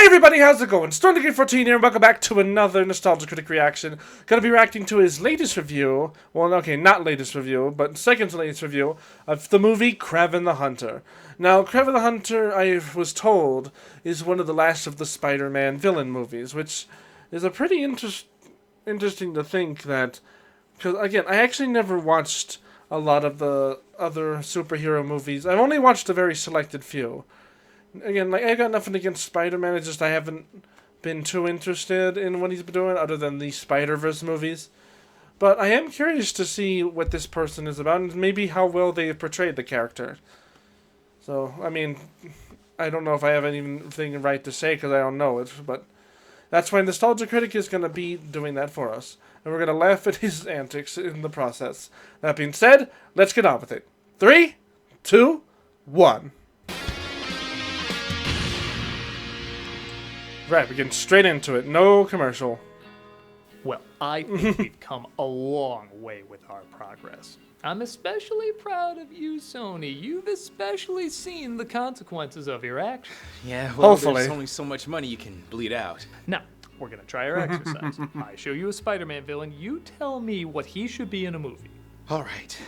everybody, how's it going? StormeDegree 14 here, and welcome back to another Nostalgia Critic reaction. Gonna be reacting to his latest review, well, okay, not latest review, but second to latest review, of the movie Kraven the Hunter. Now, Kraven the Hunter, I was told, is one of the last of the Spider-Man villain movies, which is a pretty interesting to think that, because, again, I actually never watched a lot of the other superhero movies. I've only watched a very selected few. Again, like, I got nothing against Spider-Man, it's just I haven't been too interested in what he's been doing other than the Spider-Verse movies. But I am curious to see what this person is about and maybe how well they have portrayed the character. So, I mean, I don't know if I have anything right to say because I don't know it, but that's why Nostalgia Critic is going to be doing that for us. And we're going to laugh at his antics in the process. That being said, let's get on with it. 3, 2, 1. Right, we're getting straight into it. No commercial. Well, I think we've come a long way with our progress. I'm especially proud of you, Sony. You've especially seen the consequences of your actions. Yeah, well, Hopefully. there's only so much money you can bleed out. Now, we're gonna try our exercise. I show you a Spider-Man villain. You tell me what he should be in a movie. All right.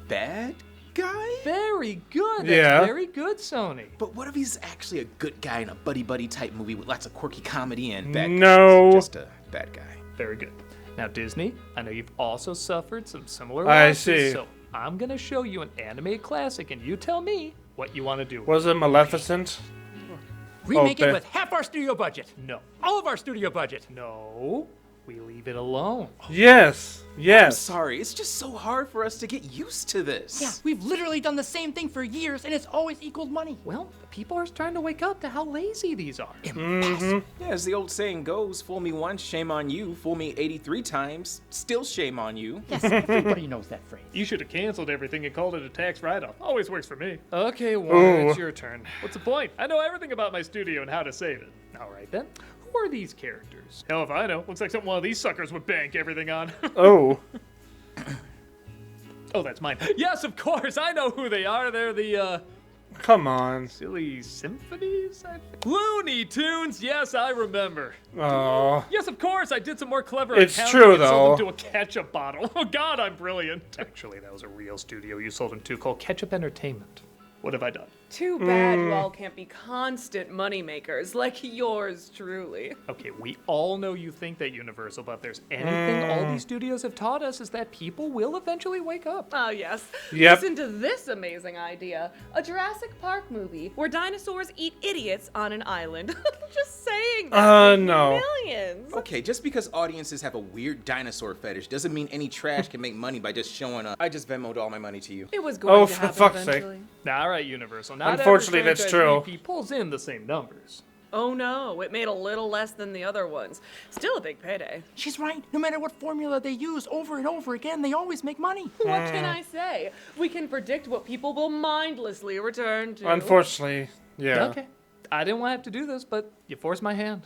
Bad guy? Very good. Yeah. That's very good, Sony. But what if he's actually a good guy in a buddy-buddy type movie with lots of quirky comedy and bad No. guys? Just a bad guy. Very good. Now, Disney, I know you've also suffered some similar I losses, see. so I'm gonna show you an anime classic, and you tell me what you want to do. Was it Maleficent? Remake Okay. it with half our studio budget. No. All of our studio budget. No. We leave it alone. Yes. I'm Yes. sorry, it's just so hard for us to get used to this. Yeah, we've literally done the same thing for years, and it's always equaled money. Well, people are starting to wake up to how lazy these are. Yeah, as the old saying goes, fool me once, shame on you. Fool me 83 times, still shame on you. Yes, everybody knows that phrase. You should have canceled everything and called it a tax write-off. Always works for me. Okay, Warner, Ooh. it's your turn. What's the point? I know everything about my studio and how to save it. All right, then. Who are these characters? Hell if I know. Looks like something one of these suckers would bank everything on. Oh. Oh, that's mine. Yes, of course. I know who they are. They're the, Come on. Silly Symphonies? Looney Tunes. Yes, I remember. Oh. Yes, of course. I did some more clever It's accounting true, and sold them though. to a ketchup bottle. Oh, God, I'm brilliant. Actually, that was a real studio you sold them to called Ketchup Entertainment. What have I done? Too bad you all can't be constant moneymakers like yours truly. Okay, we all know you think that, Universal, but if there's anything all these studios have taught us is that people will eventually wake up. Oh yes. Yep. Listen to this amazing idea. A Jurassic Park movie where dinosaurs eat idiots on an island. Just saying that. No. Millions. Okay, just because audiences have a weird dinosaur fetish doesn't mean any trash can make money by just showing up. I just Venmo'd all my money to you. It was going Oh, to for happen fuck's sake. eventually. Now, all right, Universal. Not Unfortunately, every that's franchise true. EP pulls in the same numbers. Oh no, it made a little less than the other ones. Still a big payday. She's right. No matter what formula they use over and over again, they always make money. What can I say? We can predict what people will mindlessly return to. Unfortunately, yeah. Okay. I didn't want to have to do this, but you forced my hand.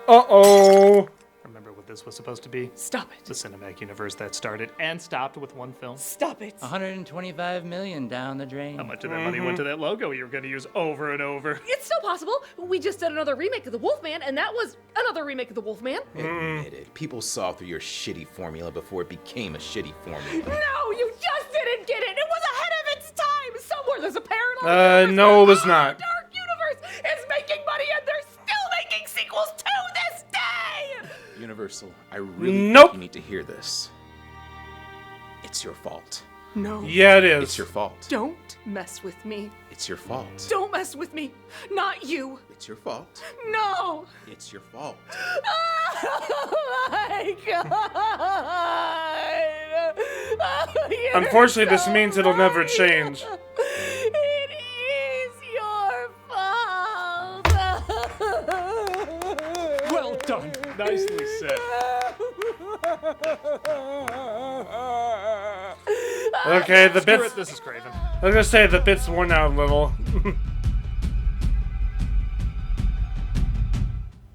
Uh-oh. Remember what this was supposed to be? Stop The it. cinematic universe that started and stopped with one film. Stop it. 125 million down the How drain. much of that money went to that logo you were going to use over and over? It's still possible. We just did another remake of The Wolfman, and that was another remake of The Wolfman. Admit it. People saw through your shitty formula before it became a shitty formula. No, you just didn't get it. It was ahead of its time. Somewhere there's a parallel universe. No, it was where not. our Dark universe is making money, and they're still making sequels to this day. Universal, I really Nope. think you need to hear this. It's your fault. No. Yeah, it is. It's your fault. Don't mess with me. It's your fault. Don't mess with me. Not you. It's your fault. No. It's your fault. Oh my God. You're Unfortunately, this so means it'll never right. change. It is your fault. Well done. Nicely said. Okay, the Screw bits. it, this is Kraven. I was gonna say the bit's worn out a little.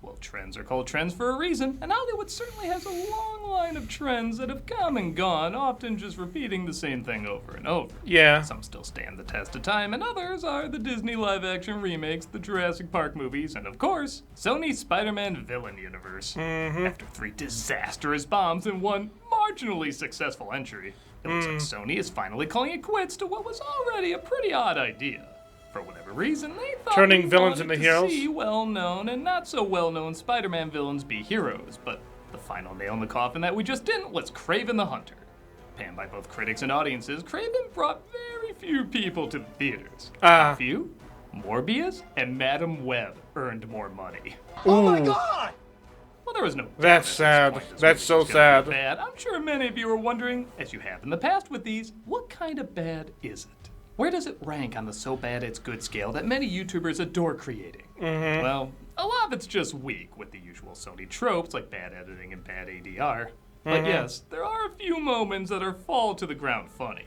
Well, trends are are called trends for a reason, and Hollywood certainly has a long line of trends that have come and gone, often just repeating the same thing over and over. Yeah. Some still stand the test of time, and others are the Disney live-action remakes, the Jurassic Park movies, and of course, Sony's Spider-Man villain universe. After 3 disastrous bombs and 1 marginally successful entry, it looks like Sony is finally calling it quits to what was already a pretty odd idea. For whatever reason, they thought Turning we villains wanted into to heroes? see well-known and not so well-known Spider-Man villains be heroes, but the final nail in the coffin that we just didn't was Kraven the Hunter. Panned by both critics and audiences, Kraven brought very few people to the theaters. A few, Morbius and Madam Web earned more money. Oh my god! Well, there was no doubt That's at this sad. point this That's movie was so gonna be sad. Bad. I'm sure many of you are wondering, as you have in the past with these, what kind of bad is it? Where does it rank on the so bad it's good scale that many YouTubers adore creating? Well, a lot of it's just weak with the usual Sony tropes like bad editing and bad ADR. But yes, there are a few moments that are fall to the ground funny.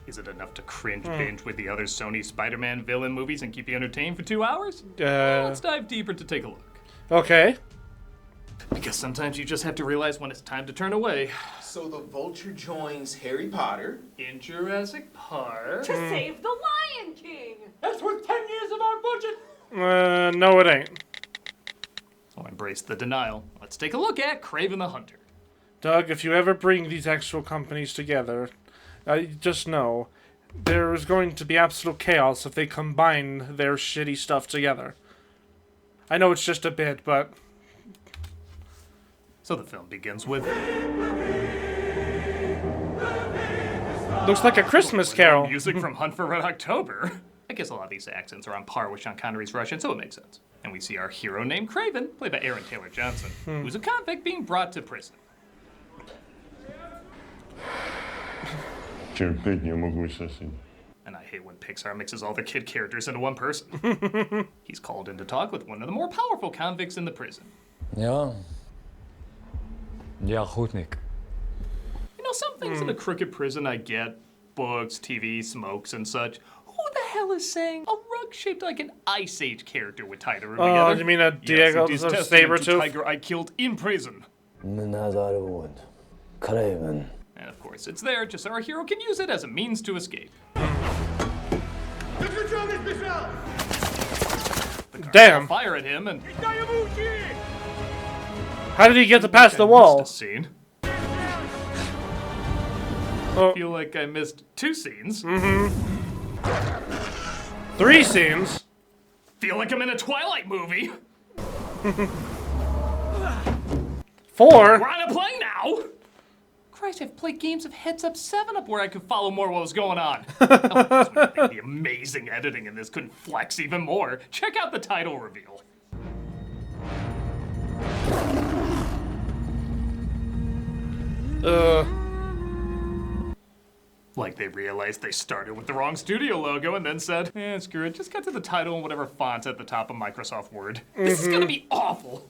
Is it enough to cringe binge with the other Sony Spider-Man villain movies and keep you entertained for 2 hours? Well, let's dive deeper to take a look. Okay. Because sometimes you just have to realize when it's time to turn away. So the Vulture joins Harry Potter. In Jurassic Park. To save the Lion King. That's worth 10 years of our budget! No it ain't. Oh, embrace the denial. Let's take a look at Kraven the Hunter. Doug, if you ever bring these actual companies together, just know there is going to be absolute chaos if they combine their shitty stuff together. I know it's just a bit, but... So the film begins with looks like a Christmas carol. music from Hunt for Red October. I guess a lot of these accents are on par with Sean Connery's Russian, so it makes sense. And we see our hero named Kraven, played by Aaron Taylor Johnson, who's a convict being brought to prison. Терпеть могу сосед. And I hate when Pixar mixes all their kid characters into one person. He's called in to talk with one of the more powerful convicts in the prison. Ja. Я охотник. You know, some things in a crooked prison I get. Books, TV, smokes, and such. Who the hell is saying a rug shaped like an Ice Age character would tie the room Oh, together? you mean a Diego yes, it is of testament to Sabretooth? tiger I killed in prison. Nazarwood. Kraven. And of course, it's there just so our hero can use it as a means to escape. Damn. Fire at him and How did he get to pass the I wall? missed a scene. Oh. I feel like I missed 2 scenes. 3 scenes. Feel like I'm in a Twilight movie. 4. We're on a plane now. Christ, I've played games of Heads Up 7-Up where I could follow more what was going on. The amazing editing in this couldn't flex even more. Check out the title reveal. Like they realized they started with the wrong studio logo and then said, screw it, just cut to the title and whatever font's at the top of Microsoft Word. This is gonna be awful.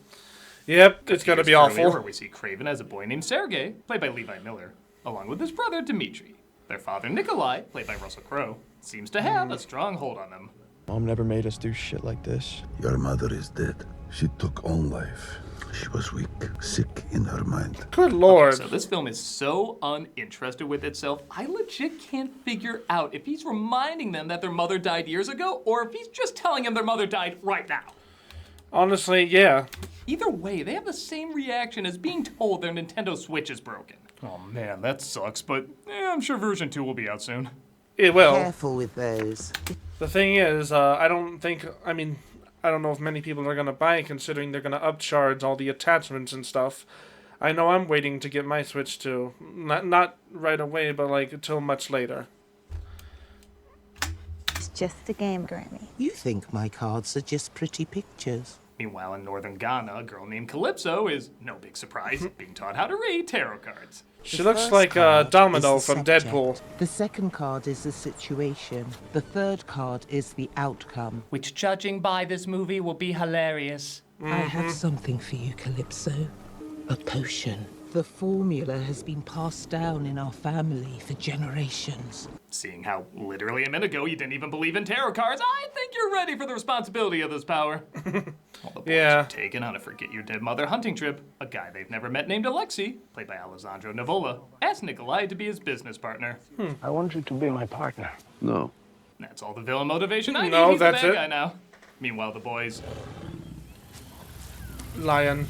Yep, it's gonna be Years earlier, awful. Where we see Kraven as a boy named Sergei, played by Levi Miller, along with his brother Dmitri. Their father Nikolai, played by Russell Crowe, seems to have a strong hold on them. Mom never made us do shit like this. Your mother is dead. She took own life. She was weak, sick in her mind. Good lord. So this film is so uninterested with itself, I legit can't figure out if he's reminding them that their mother died years ago, or if he's just telling them their mother died right now. Honestly, yeah. Either way, they have the same reaction as being told their Nintendo Switch is broken. Oh man, that sucks, but I'm sure version 2 will be out soon. It will. Careful with those. The thing is, I don't know if many people are going to buy it, considering they're going to upcharge all the attachments and stuff. I know I'm waiting to get my Switch too. Not right away, but like until much later. It's just a game, Granny. You think my cards are just pretty pictures. Meanwhile, in northern Ghana, a girl named Calypso is, no big surprise, being taught how to read tarot cards. She The looks first like card Domino is the from subject. Deadpool. The second card is the situation. The third card is the outcome. Which, judging by this movie, will be hilarious. I have something for you, Calypso. A potion. The formula has been passed down in our family for generations. Seeing how literally a minute ago you didn't even believe in tarot cards, I think you're ready for the responsibility of this power. All the boys Yeah. are taken on a forget your dead mother hunting trip. A guy they've never met named Alexei, played by Alessandro Nivola, asked Nikolai to be his business partner. I want you to be my partner. No. That's all the villain motivation I need. No, He's that's the bad it. guy now. Meanwhile, the boys Lion.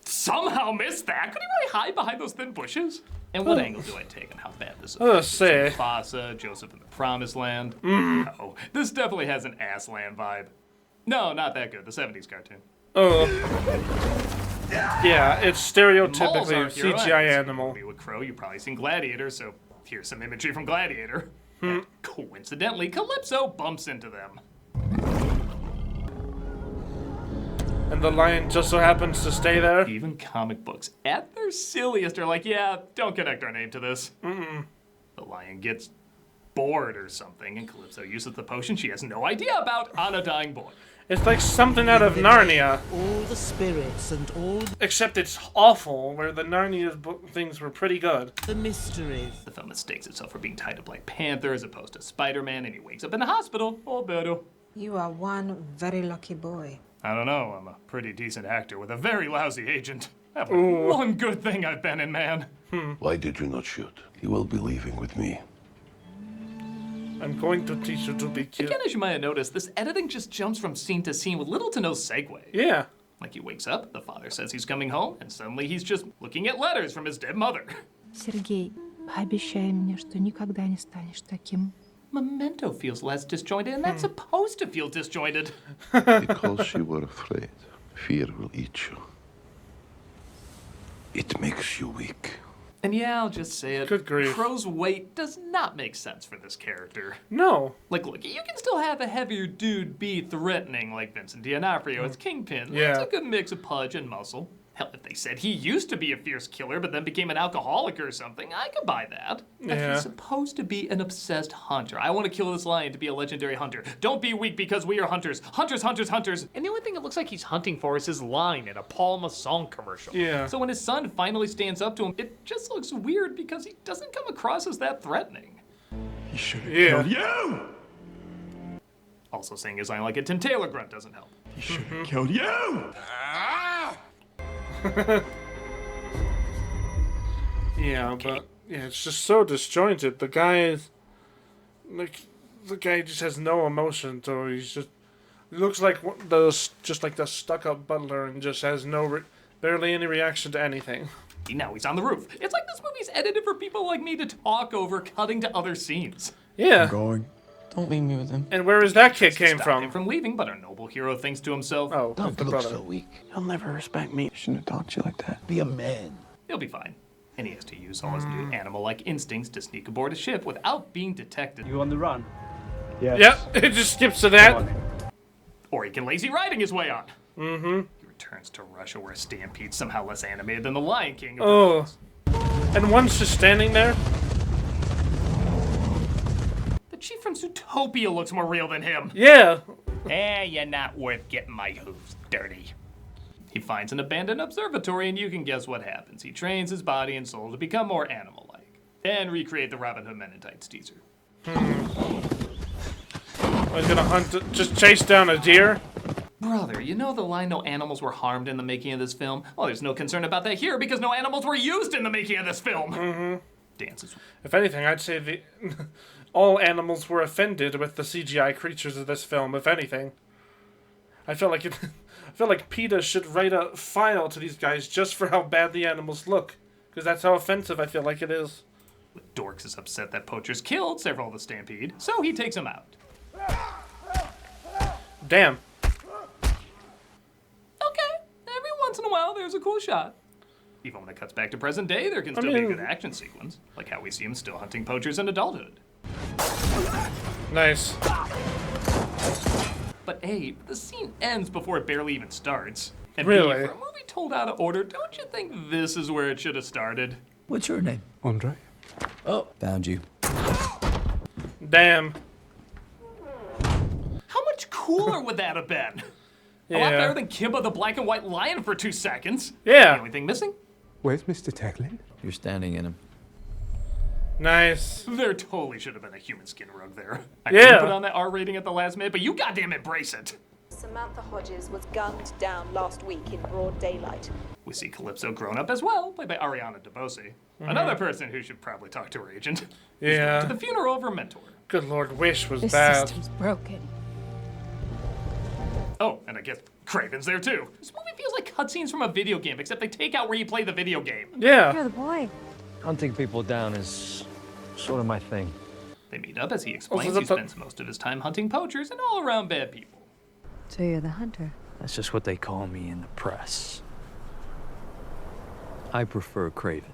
somehow missed that. Could he really hide behind those thin bushes? And what angle do I take on how bad this is? Say. Mufasa, Joseph in the Promised Land. No, this definitely has an ass land vibe. No, not that good. The 70s cartoon. Oh. Yeah, it's Moles stereotypically are a hero CGI ants. animal. Movie with Crow, you've probably seen Gladiator, so here's some imagery from Gladiator. And coincidentally, Calypso bumps into them. And the lion just so happens to stay there. Even comic books, at their silliest, are like, yeah, don't connect our name to this. The lion gets bored or something, and Calypso uses the potion she has no idea about on a dying boy. It's like something out of Narnia, All the spirits and all except it's awful, where the Narnia things were pretty good. the mysteries. The film mistakes itself for being tied to Black Panther as opposed to Spider-Man, and he wakes up in the hospital. Oh, better. You are one very lucky boy. I don't know, I'm a pretty decent actor with a very lousy agent. That was one good thing I've been in, man. Why did you not shoot? You will be leaving with me. I'm going to teach you to be cute. Again, as you might have noticed, this editing just jumps from scene to scene with little to no segue. Yeah. Like he wakes up, the father says he's coming home, and suddenly he's just looking at letters from his dead mother. Сергей, пообещай мне, что никогда не станешь таким. Memento feels less disjointed, and that's supposed to feel disjointed. Because you were afraid. Fear will eat you. It makes you weak. And yeah, I'll just say it. Good grief. Crow's weight does not make sense for this character. No. Like, look, you can still have a heavier dude be threatening, like Vincent D'Onofrio as Kingpin. Yeah. It's a good mix of pudge and muscle. Hell, if they said he used to be a fierce killer but then became an alcoholic or something, I could buy that. But Yeah. he's supposed to be an obsessed hunter. I want to kill this lion to be a legendary hunter. Don't be weak because we are hunters. Hunters, hunters, hunters. And the only thing it looks like he's hunting for is his line in a Paul Masson commercial. Yeah. So when his son finally stands up to him, it just looks weird because he doesn't come across as that threatening. He should have Yeah. killed you! Also saying his line like a Tim Taylor grunt doesn't help. He should have killed you! Yeah, but yeah, it's just so disjointed. The guy is like, the guy just has no emotion, so he's just looks like just like the stuck-up butler, and just has no barely any reaction to anything. Now he's on the roof. It's like this movie's edited for people like me to talk over cutting to other scenes. Yeah. Going. Don't leave me with him. And where is that kid came Stop him from? from leaving, but our noble hero thinks to himself, Oh, Don't the look brother. so weak. He'll never respect me. Shouldn't have talked to you like that. Be a man. he'll be fine. And he has to use all his new animal-like instincts to sneak aboard a ship without being detected. You on the run? Yes. Yep, it just skips to that. Or he can lazy riding his way on. He returns to Russia where Stampede's somehow less animated than the Lion King. Oh. And one's just standing there. The chief from Zootopia looks more real than him. Yeah. You're not worth getting my hooves dirty. He finds an abandoned observatory, and you can guess what happens. He trains his body and soul to become more animal-like. And recreate the Robin Hood Men in Tights teaser. I was gonna hunt, just chase down a deer. Brother, you know the line no animals were harmed in the making of this film? Well, there's no concern about that here because no animals were used in the making of this film. Dances. If anything, I'd say the all animals were offended with the CGI creatures of this film. If anything, I feel like I feel like PETA should write a file to these guys just for how bad the animals look, because that's how offensive I feel like it is. Dorks is upset that poachers killed several of the Stampede, so he takes them out. Damn. Okay, every once in a while there's a cool shot. Even when it cuts back to present day, there can still be a good action sequence, like how we see him still hunting poachers in adulthood. Nice. But Abe, the scene ends before it barely even starts. And Really? B, for a movie told out of order, don't you think this is where it should have started? What's your name? Andre? Oh, found you. Damn. How much cooler would that have been? A lot better Yeah. than Kimba the black and white lion for 2 seconds. Yeah. The only thing missing? Where's Mr. Tecklin? You're standing in him. Nice. There totally should have been a human skin rug there. I Yeah. didn't put on that R rating at the last minute, but you goddamn embrace it. Samantha Hodges was gunned down last week in broad daylight. We see Calypso grown up as well, played by Ariana DeBose. Another person who should probably talk to her agent. Who's Yeah. going to the funeral of her mentor. Good lord, Wish was The bad. system's broken. Oh, and I guess Kraven's there too. This movie feels like cutscenes from a video game, except they take out where you play the video game. Yeah. You're the boy. Hunting people down is sort of my thing. They meet up as he explains Also, he spends most of his time hunting poachers and all around bad people. So you're the hunter. That's just what they call me in the press. I prefer Kraven.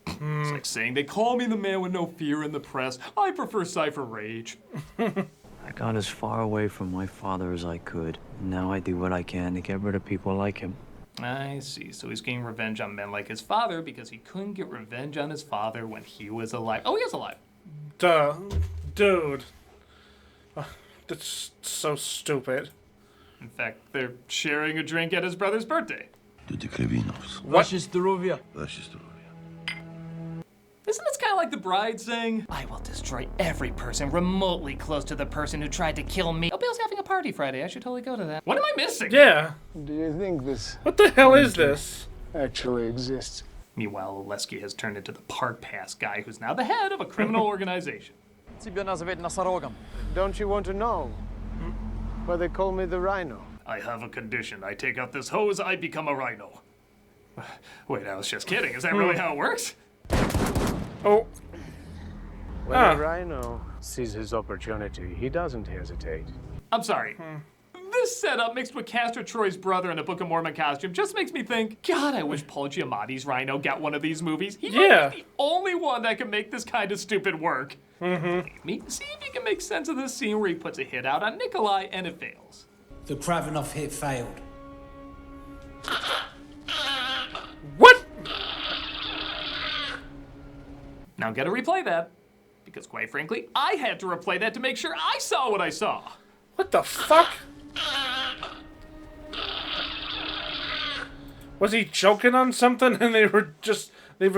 It's like saying they call me the man with no fear in the press. I prefer Cypher Rage. I got as far away from my father as I could. Now I do what I can to get rid of people like him. I see. So he's getting revenge on men like his father because he couldn't get revenge on his father when he was alive. Oh, he is alive. Duh. Dude. That's so stupid. In fact, they're sharing a drink at his brother's birthday. To the Kravinovs. Vaše zdrovia. Vaše zdrovia. Isn't this kind of like the bride saying, I will destroy every person remotely close to the person who tried to kill me. Oh, Bill's having a party Friday. I should totally go to that. What am I missing? Yeah. Do you think this What the hell is this? actually exists? Meanwhile, Oleski has turned into the park pass guy who's now the head of a criminal organization. Don't you want to know why they call me the Rhino? I have a condition. I take out this hose, I become a rhino. Wait, I was just kidding. Is that really how it works? Oh. When Ah. a rhino sees his opportunity, he doesn't hesitate. I'm sorry. This setup mixed with Castor Troy's brother in a Book of Mormon costume just makes me think, God, I wish Paul Giamatti's Rhino got one of these movies. He might be the only one that can make this kind of stupid work. Leave me see if you can make sense of this scene where he puts a hit out on Nikolai and it fails. The Kravenov hit failed. What? Now gotta replay that. Because quite frankly, I had to replay that to make sure I saw what I saw. What the fuck? Was he choking on something and they were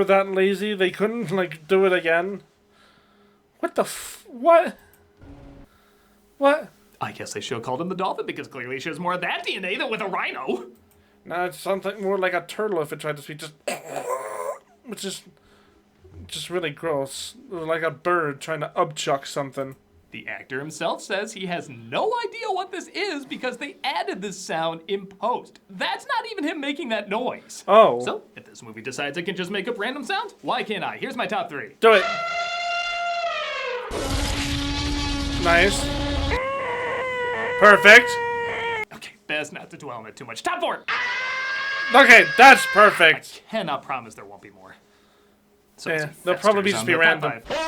that lazy they couldn't, like, do it again? What the what? What? I guess they should have called him the dolphin because clearly she has more of that DNA than with a rhino. No, it's something more like a turtle if it tried to speak, which is just really gross. Like a bird trying to upchuck something. The actor himself says he has no idea what this is because they added this sound in post. That's not even him making that noise. Oh. So, if this movie decides it can just make up random sounds, why can't I? Here's my top 3. Do it. Nice. Perfect. Okay, best not to dwell on it too much. Top 4! Okay, that's perfect. Cannot promise there won't be more. So Yeah, as he they'll probably festers just on be the top random. 5.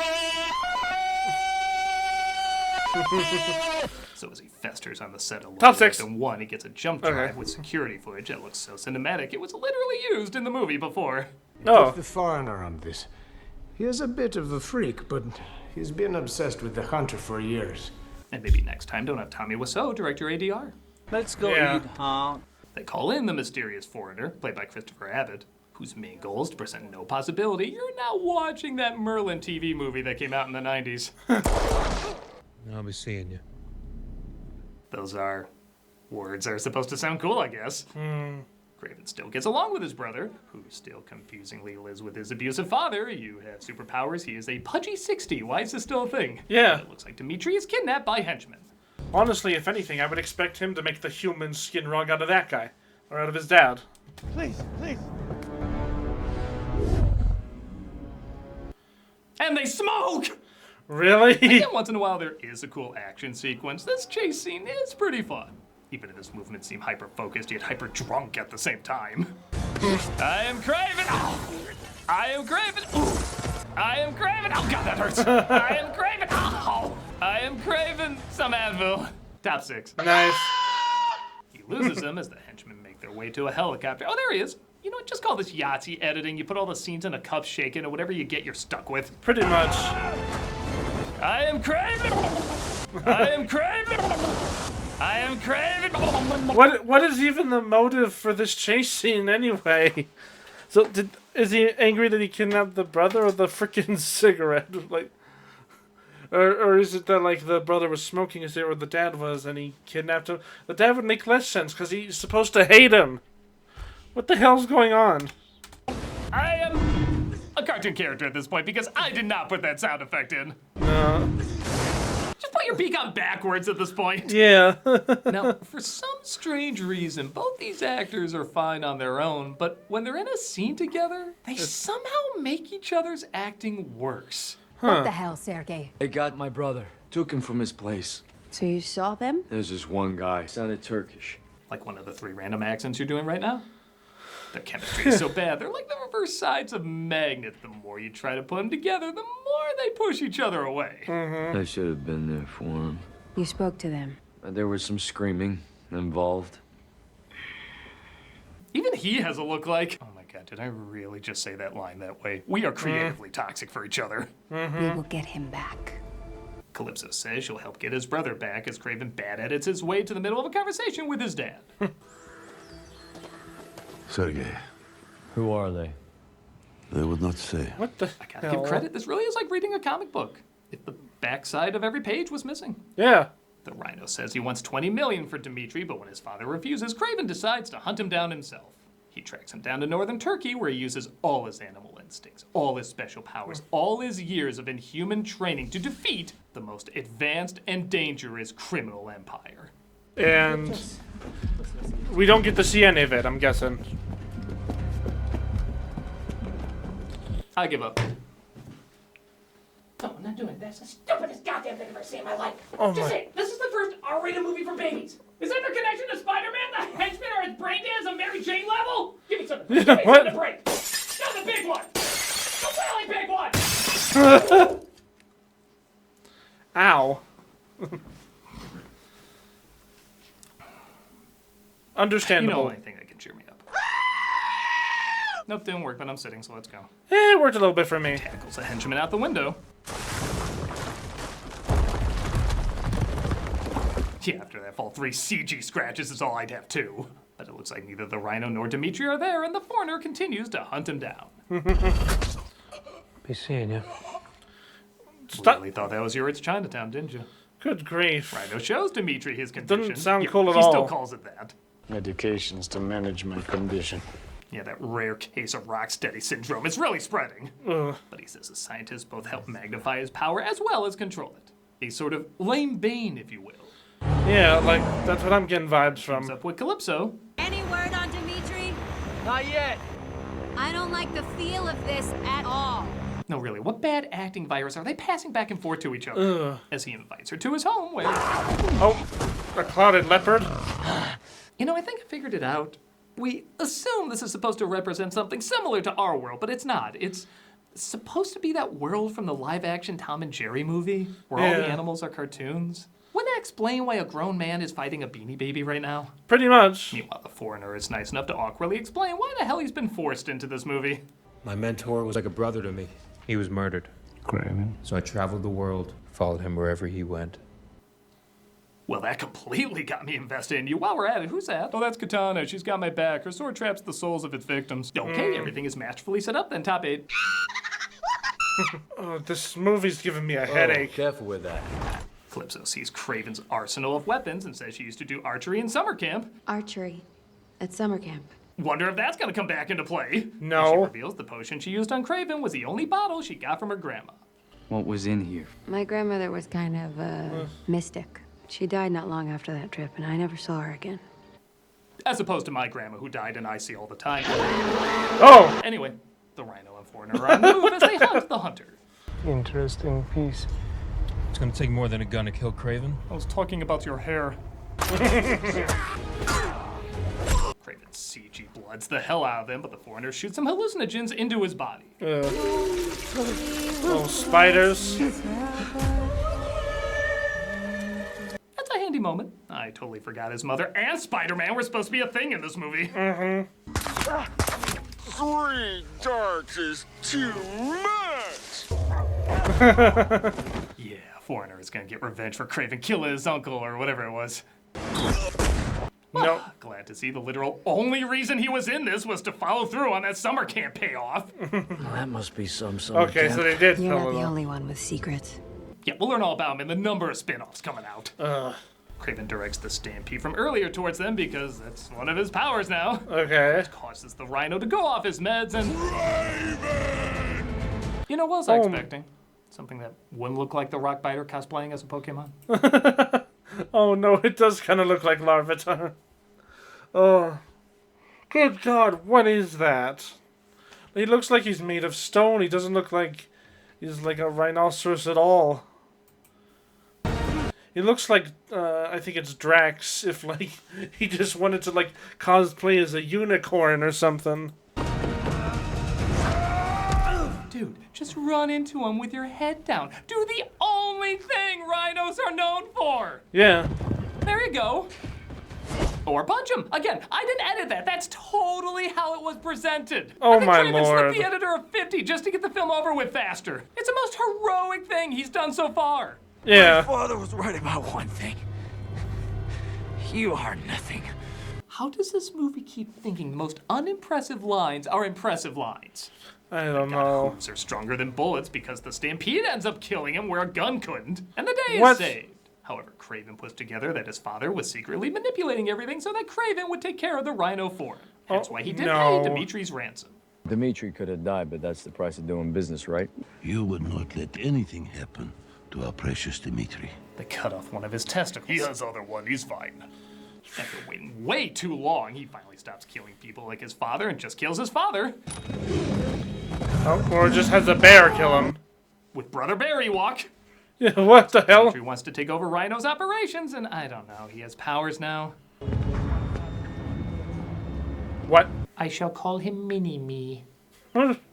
So as he festers on the set of Top 6. And 1, he gets a jump drive Okay. with security footage that looks so cinematic it was literally used in the movie before. Oh. Put the foreigner on this. He is a bit of a freak, but he's been obsessed with the hunter for years. And maybe next time don't have Tommy Wiseau direct your ADR. Let's go Yeah. eat, huh? They call in the mysterious foreigner, played by Christopher Abbott, whose main goal is to present no possibility you're not watching that Merlin TV movie that came out in the 90s. I'll be seeing you. Those are words that are supposed to sound cool, I guess. Kraven still gets along with his brother, who still confusingly lives with his abusive father. You have superpowers, he is a pudgy 60. Why is this still a thing? Yeah. It looks like Dimitri is kidnapped by henchmen. Honestly, if anything, I would expect him to make the human skin rug out of that guy. Or out of his dad. Please, please. And they smoke! Really? Again, once in a while there is a cool action sequence. This chase scene is pretty fun. Even if his movements seem hyper-focused, yet hyper-drunk at the same time. I am Kraven! Oh. I am Kraven! Ooh. I am Kraven! Oh god, that hurts! I am Kraven! Oh. I am Kraven! Some Advil. Top 6. Nice. He loses him as the henchmen make their way to a helicopter. Oh, there he is. You know what? Just call this Yahtzee editing. You put all the scenes in a cup shaken, and whatever you get, you're stuck with. Pretty much. I am Kraven! I am Kraven! I am Kraven! What is even the motive for this chase scene anyway? So Is he angry that he kidnapped the brother or the freaking cigarette? Like, or is it that like the brother was smoking a cigarette, or the dad was, and he kidnapped him? The dad would make less sense because he's supposed to hate him. What the hell's going on? I am a cartoon character at this point because I did not put that sound effect in. No. Just put your beak on backwards at this point. Yeah. Now, for some strange reason, both these actors are fine on their own, but when they're in a scene together, they somehow make each other's acting worse. What the hell, Sergey? They got my brother. Took him from his place. So you saw them? There's this one guy. Sounded Turkish. Like one of the 3 random accents you're doing right now? Their chemistry is so bad, they're like the reverse sides of magnets. The more you try to put them together, the more they push each other away. I should have been there for him. You spoke to them. There was some screaming involved. Even he has a look like, oh my god, did I really just say that line that way? We are creatively toxic for each other. We will get him back. Calypso says she'll help get his brother back as Kraven bad edits his way to the middle of a conversation with his dad. Sergey. Who are they? They would not say. What the I gotta give credit, this really is like reading a comic book. If the backside of every page was missing. Yeah. The Rhino says he wants 20 million for Dmitri, but when his father refuses, Kraven decides to hunt him down himself. He tracks him down to northern Turkey, where he uses all his animal instincts, all his special powers, all his years of inhuman training to defeat the most advanced and dangerous criminal empire. And we don't get to see any of it, I'm guessing. I give up. No, I'm not doing it. That's the stupidest goddamn thing I've ever seen in my life. Oh Just my- say, this is the first R-rated movie for babies. Is that the connection to Spider-Man, the henchman, or his brain dance on Mary Jane level? Give me something. Give me What? something to break. No, the big one. The really big one. Ow. Understandable. You know, only thing that can cheer me up. Nope, didn't work, but I'm sitting, so let's go. It worked a little bit for me. Tackles the henchman out the window. Yeah, after that fall, 3 CG scratches is all I'd have too. But it looks like neither the Rhino nor Dmitri are there, and the foreigner continues to hunt him down. Be seeing you. Stop. Really thought that was your It's Chinatown, didn't you? Good grief. Rhino shows Dmitri his condition. Doesn't sound Yeah, cool at he all. still calls it that. Medications to manage my condition. Yeah, that rare case of rocksteady syndrome is really spreading. Ugh. But he says the scientists both help magnify his power as well as control it. A sort of lame Bane, if you will. Yeah, like, that's what I'm getting vibes Comes from. up with Calypso. Any word on Dmitri? Not yet. I don't like the feel of this at all. No, really, what bad acting virus are they passing back and forth to each other? Ugh. As he invites her to his home where... Oh, a clouded leopard. You know, I think I figured it out. We assume this is supposed to represent something similar to our world, but it's not. It's supposed to be that world from the live-action Tom and Jerry movie, where all the Yeah. animals are cartoons. Wouldn't that explain why a grown man is fighting a Beanie Baby right now? Pretty much. Meanwhile, the foreigner is nice enough to awkwardly explain why the hell he's been forced into this movie. My mentor was like a brother to me. He was murdered. Kraven. So I traveled the world, followed him wherever he went. Well, that completely got me invested in you. While we're at it, who's that? Oh, that's Katana. She's got my back. Her sword traps the souls of its victims. Okay, everything is masterfully set up then, top 8. Oh, this movie's giving me a headache. Careful with that. Calypso sees Kraven's arsenal of weapons and says she used to do archery in summer camp. Archery at summer camp. Wonder if that's gonna come back into play. No. She reveals the potion she used on Kraven was the only bottle she got from her grandma. What was in here? My grandmother was kind of a mystic. She died not long after that trip, and I never saw her again. As opposed to my grandma who died and I see all the time. Oh! Anyway, the Rhino and foreigner are on the move as they hunt the hunter. Interesting piece. It's gonna take more than a gun to kill Kraven. I was talking about your hair. Kraven CG bloods the hell out of them, but the foreigner shoots some hallucinogens into his body. Little spiders. That's a handy moment. I totally forgot his mother and Spider-Man were supposed to be a thing in this movie. 3 darts is too much! Yeah, foreigner is gonna get revenge for Kraven killing his uncle or whatever it was. No. Glad to see the literal only reason he was in this was to follow through on that summer camp payoff. Well, that must be some Okay, so they did You're fill not it the up. only one with secrets. Yeah, we'll learn all about him in the number of spin-offs coming out. Craven directs the stampede from earlier towards them because that's one of his powers now. Okay. Which causes the rhino to go off his meds and... You know, what was I expecting? Something that wouldn't look like the Rockbiter cosplaying as a Pokemon. Oh no, it does kind of look like Larvitar. Oh. Good God, what is that? He looks like he's made of stone. He doesn't look like he's like a rhinoceros at all. He looks like, I think it's Drax, if like, he just wanted to like cosplay as a unicorn or something. Dude, just run into him with your head down. Do the only thing rhinos are known for. Yeah. There you go. Or punch him. Again, I didn't edit that. That's totally how it was presented. Oh I think my Craven lord. slipped the editor of 50 just to get the film over with faster. It's the most heroic thing he's done so far. Yeah. My father was right about one thing. You are nothing. How does this movie keep thinking the most unimpressive lines are impressive lines? I don't know. Hooves are stronger than bullets because the stampede ends up killing him where a gun couldn't, and the day What? is saved. However, Kraven puts together that his father was secretly manipulating everything so that Kraven would take care of the rhino for him. That's why he did no. pay Dimitri's ransom. Dimitri could have died, but that's the price of doing business, right? You would not let anything happen to our precious Dimitri. They cut off one of his testicles. He has other one, he's fine. After waiting way too long, he finally stops killing people like his father and just kills his father. Oh, or just has a bear kill him. With Brother Barry walk. Yeah, what the hell? Dimitri wants to take over Rhino's operations, and I don't know, he has powers now. What? I shall call him Mini-Me.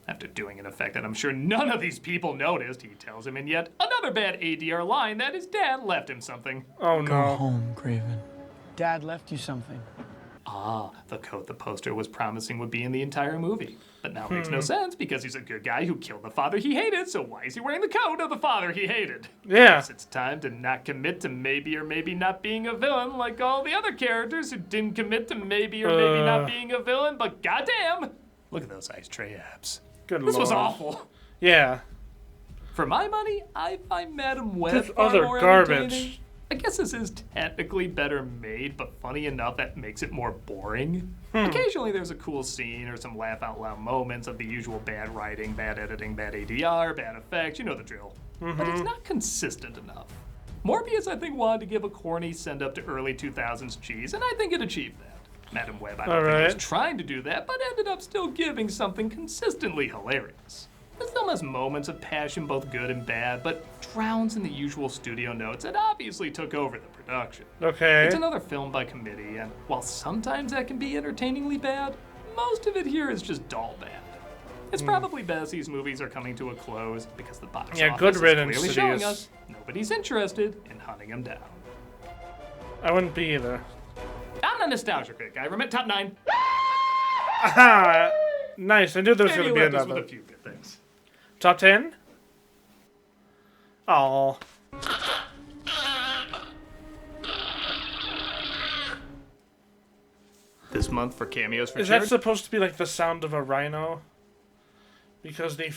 After doing an effect that I'm sure none of these people noticed, he tells him in yet another bad ADR line that his dad left him something. Oh no. Go home, Kraven. Dad left you something. Ah, the coat the poster was promising would be in the entire movie. But now it makes no sense because he's a good guy who killed the father he hated, so why is he wearing the coat of the father he hated? Yeah. Guess it's time to not commit to maybe or maybe not being a villain like all the other characters who didn't commit to maybe or maybe not being a villain, but goddamn! Look at those ice tray abs. Good This was lord. awful. Yeah. For my money, I find Madam Web This far other more garbage. entertaining. I guess this is technically better made, but funny enough that makes it more boring. Occasionally there's a cool scene or some laugh out loud moments of the usual bad writing, bad editing, bad ADR, bad effects, you know the drill. But it's not consistent enough. Morbius, I think, wanted to give a corny send-up to early 2000s cheese, and I think it achieved that. Madam Web, I don't think it was trying to do that, but ended up still giving something consistently hilarious. This film has moments of passion, both good and bad, but drowns in the usual studio notes that obviously took over the production. Okay. It's another film by committee, and while sometimes that can be entertainingly bad, most of it here is just dull bad. It's probably best these movies are coming to a close because the box Yeah, office good is riddance clearly to showing these. us nobody's interested in hunting them down. I wouldn't be either. I'm a nostalgia critic. I remember top 9. Aha! Nice. I knew there was Maybe going to be left us another. with a few good things. Top 10? Oh. This month for cameos for Is Jared? that supposed to be like the sound of a rhino? Because they...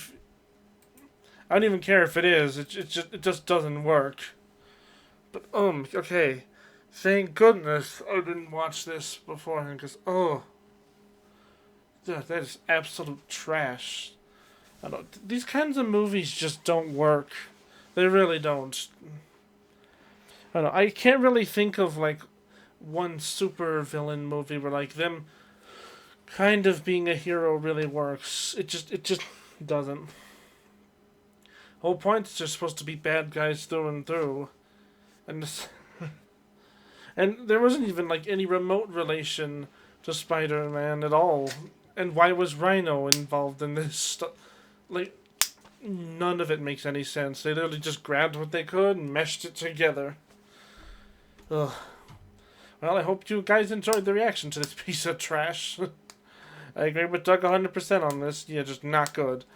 I don't even care if it is. It just doesn't work. But, okay. Thank goodness I didn't watch this beforehand, because, that is absolute trash. I don't... These kinds of movies just don't work. They really don't. I don't know. I can't really think of, like, one super villain movie where, like, them kind of being a hero really works. It just doesn't. Whole point is just supposed to be bad guys through and through. And this... And there wasn't even, like, any remote relation to Spider-Man at all. And why was Rhino involved in this stuff? Like, none of it makes any sense. They literally just grabbed what they could and meshed it together. Ugh. Well, I hope you guys enjoyed the reaction to this piece of trash. I agree with Doug 100% on this. Yeah, just not good.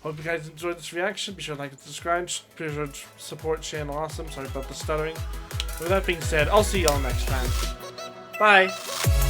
Hope you guys enjoyed this reaction. Be sure to like and subscribe. Be sure to support Channel Awesome. Sorry about the stuttering. With that being said, I'll see y'all next time. Bye.